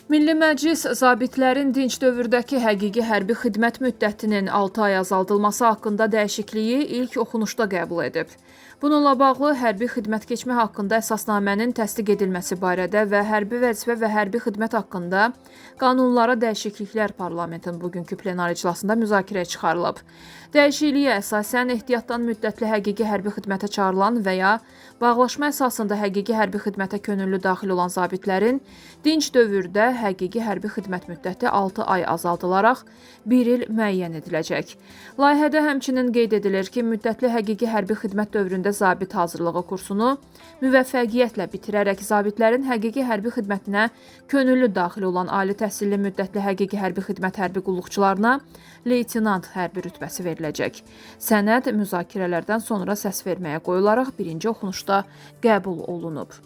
Milli Məclis zabitlərin dinc dövrdəki həqiqi hərbi xidmət müddətinin 6 ay azaldılması haqqında dəyişikliyi ilk oxunuşda qəbul edib. Bununla bağlı hərbi xidmət keçmə haqqında əsasnamənin təsdiq edilməsi barədə və hərbi vəzifə və hərbi xidmət haqqında qanunlara dəyişikliklər parlamentin bugünkü plenar iclasında müzakirəyə çıxarılıb. Dəyişikliyə əsasən ehtiyatdan müddətli həqiqi hərbi xidmətə çağırılan və ya bağlaşma əsasında həqiqi hərbi xidmətə könüllü daxil olan zabitlərin dinc dövrdə həqiqi hərbi xidmət müddəti 6 ay azaldılaraq 1 il müəyyən ediləcək. Layihədə həmçinin qeyd edilir ki, müddətli həqiqi hərbi xidmət dövründə zabit hazırlığı kursunu müvəffəqiyyətlə bitirərək zabitlərin həqiqi hərbi xidmətinə könüllü daxil olan ali təhsilli müddətli həqiqi hərbi xidmət hərbi qulluqçularına leytenant hərbi rütbəsi veriləcək. Sənəd müzakirələrdən sonra səsverməyə qoyularaq birinci oxunuşda qəbul olunub.